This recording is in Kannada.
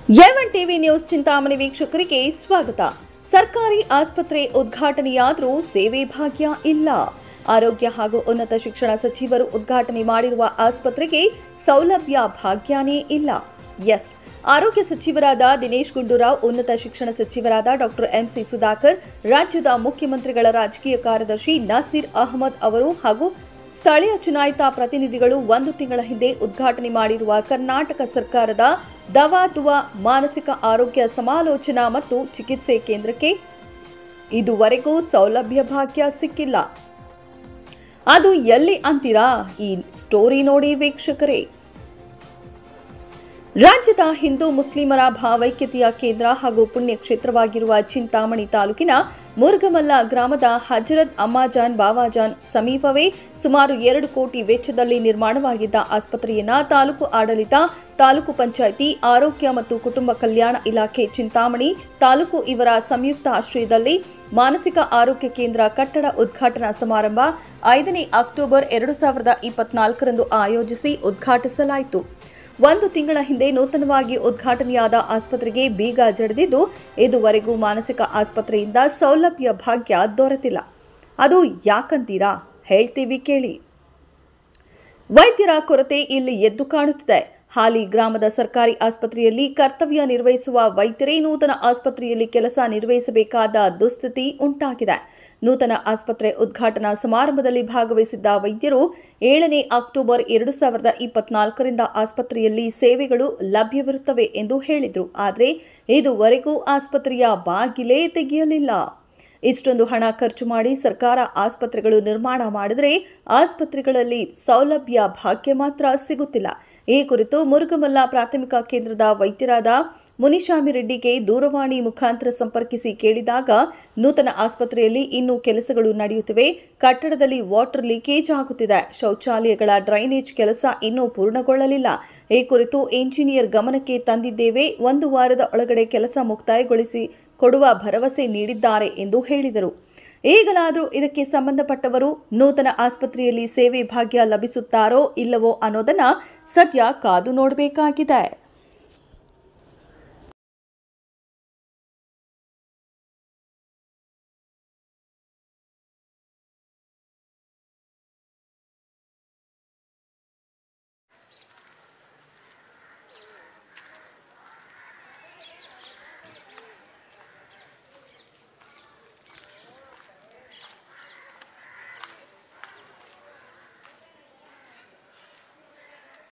ಎವನ್ ಟಿವಿ ನ್ಯೂಸ್ ಚಿಂತಾಮಣಿ ವೀಕ್ಷಕರಿಗೆ ಸ್ವಾಗತ. ಸರ್ಕಾರಿ ಆಸ್ಪತ್ರೆ ಉದ್ಘಾಟನೆಯಾದರೂ ಸೇವೆ ಭಾಗ್ಯ ಇಲ್ಲ. ಆರೋಗ್ಯ ಹಾಗೂ ಉನ್ನತ ಶಿಕ್ಷಣ ಸಚಿವರು ಉದ್ಘಾಟನೆ ಮಾಡಿರುವ ಆಸ್ಪತ್ರೆಗೆ ಸೌಲಭ್ಯ ಭಾಗ್ಯನೇ ಇಲ್ಲ. ಎಸ್, ಆರೋಗ್ಯ ಸಚಿವರಾದ ದಿನೇಶ್ ಗುಂಡೂರಾವ್, ಉನ್ನತ ಶಿಕ್ಷಣ ಸಚಿವರಾದ ಡಾಕ್ಟರ್ ಎಂಸಿ ಸುಧಾಕರ್, ರಾಜ್ಯದ ಮುಖ್ಯಮಂತ್ರಿಗಳ ರಾಜಕೀಯ ಕಾರ್ಯದರ್ಶಿ ನಸೀರ್ ಅಹಮದ್ ಅವರು ಹಾಗೂ ಸ್ಥಳೀಯ ಚುನಾಯಿತ ಪ್ರತಿನಿಧಿಗಳು ಒಂದು ತಿಂಗಳ ಹಿಂದೆ ಉದ್ಘಾಟನೆ ಮಾಡಿರುವ ಕರ್ನಾಟಕ ಸರ್ಕಾರದ ದವಾ ದುವಾ ಮಾನಸಿಕ ಆರೋಗ್ಯ ಸಮಾಲೋಚನಾ ಮತ್ತು ಚಿಕಿತ್ಸೆ ಕೇಂದ್ರಕ್ಕೆ ಇದುವರೆಗೂ ಸೌಲಭ್ಯ ಭಾಗ್ಯ ಸಿಕ್ಕಿಲ್ಲ. ಅದು ಎಲ್ಲಿ ಅಂತೀರಾ? ಈ ಸ್ಟೋರಿ ನೋಡಿ ವೀಕ್ಷಕರೇ. ರಾಜ್ಯದ ಹಿಂದೂ ಮುಸ್ಲಿಮರ ಭಾವೈಕ್ಯತೆಯ ಕೇಂದ್ರ ಹಾಗೂ ಪುಣ್ಯಕ್ಷೇತ್ರವಾಗಿರುವ ಚಿಂತಾಮಣಿ ತಾಲೂಕಿನ ಮುರುಗಮಲ್ಲ ಗ್ರಾಮದ ಹಜರತ್ ಅಮ್ಮಾಜಾನ್ ಬಾವಾಜಾನ್ ಸಮೀಪವೇ ಸುಮಾರು 2 ಕೋಟಿ ವೆಚ್ಚದಲ್ಲಿ ನಿರ್ಮಾಣವಾಗಿದ್ದ ಆಸ್ಪತ್ರೆಯನ್ನ ತಾಲೂಕು ಆಡಳಿತ, ತಾಲೂಕು ಪಂಚಾಯಿತಿ, ಆರೋಗ್ಯ ಮತ್ತು ಕುಟುಂಬ ಕಲ್ಯಾಣ ಇಲಾಖೆ ಚಿಂತಾಮಣಿ ತಾಲೂಕು ಇವರ ಸಂಯುಕ್ತ ಆಶ್ರಯದಲ್ಲಿ ಮಾನಸಿಕ ಆರೋಗ್ಯ ಕೇಂದ್ರ ಕಟ್ಟಡ ಉದ್ಘಾಟನಾ ಸಮಾರಂಭ 5ನೇ ಅಕ್ಟೋಬರ್ 2024ರಂದು ಆಯೋಜಿಸಿ ಉದ್ಘಾಟಿಸಲಾಯಿತು. ಒಂದು ತಿಂಗಳ ಹಿಂದೆ ನೂತನವಾಗಿ ಉದ್ಘಾಟನೆಯಾದ ಆಸ್ಪತ್ರೆಗೆ ಬೀಗ ಜಡಿದಿದ್ದು ಇದುವರೆಗೂ ಮಾನಸಿಕ ಆಸ್ಪತ್ರೆಯಿಂದ ಸೌಲಭ್ಯ ಭಾಗ್ಯ ದೊರೆತಿಲ್ಲ. ಅದು ಯಾಕಂತೀರಾ? ಹೇಳ್ತೀವಿ ಕೇಳಿ. ವೈದ್ಯರ ಕೊರತೆ ಇಲ್ಲಿ ಎದ್ದು ಕಾಣುತ್ತಿದೆ. ಹಾಲಿ ಗ್ರಾಮದ ಸರ್ಕಾರಿ ಆಸ್ಪತ್ರೆಯಲ್ಲಿ ಕರ್ತವ್ಯ ನಿರ್ವಹಿಸುವ ವೈದ್ಯರೇ ನೂತನ ಆಸ್ಪತ್ರೆಯಲ್ಲಿ ಕೆಲಸ ನಿರ್ವಹಿಸಬೇಕಾದ ದುಸ್ಥಿತಿ ಉಂಟಾಗಿದೆ. ನೂತನ ಆಸ್ಪತ್ರೆ ಉದ್ಘಾಟನಾ ಸಮಾರಂಭದಲ್ಲಿ ಭಾಗವಹಿಸಿದ್ದ ವೈದ್ಯರು 7ನೇ ಅಕ್ಟೋಬರ್ 2024ರಿಂದ ಆಸ್ಪತ್ರೆಯಲ್ಲಿ ಸೇವೆಗಳು ಲಭ್ಯವಿರುತ್ತವೆ ಎಂದು ಹೇಳಿದರು. ಆದರೆ ಇದುವರೆಗೂ ಆಸ್ಪತ್ರೆಯ ಬಾಗಿಲೇ ತೆಗೆಯಲಿಲ್ಲ. ಇಷ್ಟೊಂದು ಹಣ ಖರ್ಚು ಮಾಡಿ ಸರ್ಕಾರ ಆಸ್ಪತ್ರೆಗಳು ನಿರ್ಮಾಣ ಮಾಡಿದರೆ ಆಸ್ಪತ್ರೆಗಳಲ್ಲಿ ಸೌಲಭ್ಯ ಭಾಗ್ಯ ಮಾತ್ರ ಸಿಗುತ್ತಿಲ್ಲ. ಈ ಕುರಿತು ಮುರುಗಮಲ್ಲ ಪ್ರಾಥಮಿಕ ಕೇಂದ್ರದ ವೈದ್ಯರಾದ ಮುನಿಶಾಮಿ ರೆಡ್ಡಿಗೆ ದೂರವಾಣಿ ಮುಖಾಂತರ ಸಂಪರ್ಕಿಸಿ ಕೇಳಿದಾಗ ನೂತನ ಆಸ್ಪತ್ರೆಯಲ್ಲಿ ಇನ್ನೂ ಕೆಲಸಗಳು ನಡೆಯುತ್ತಿವೆ, ಕಟ್ಟಡದಲ್ಲಿ ವಾಟರ್ ಲೀಕೇಜ್ ಆಗುತ್ತಿದೆ, ಶೌಚಾಲಯಗಳ ಡ್ರೈನೇಜ್ ಕೆಲಸ ಇನ್ನೂ ಪೂರ್ಣಗೊಳ್ಳಲಿಲ್ಲ. ಈ ಕುರಿತು ಎಂಜಿನಿಯರ್ ಗಮನಕ್ಕೆ ತಂದಿದ್ದೇವೆ, 1 ವಾರದ ಒಳಗಡೆ ಕೆಲಸ ಮುಕ್ತಾಯಗೊಳಿಸಿ ಕೊಡುವ ಭರವಸೆ ನೀಡಿದ್ದಾರೆ ಎಂದು ಹೇಳಿದರು. ಈಗಲಾದರೂ ಇದಕ್ಕೆ ಸಂಬಂಧಪಟ್ಟವರು ನೂತನ ಆಸ್ಪತ್ರೆಯಲ್ಲಿ ಸೇವೆ ಭಾಗ್ಯ ಲಭಿಸುತ್ತಾರೋ ಇಲ್ಲವೋ ಅನ್ನೋದನ್ನ ಸದ್ಯ ಕಾದು ನೋಡಬೇಕಾಗಿದೆ.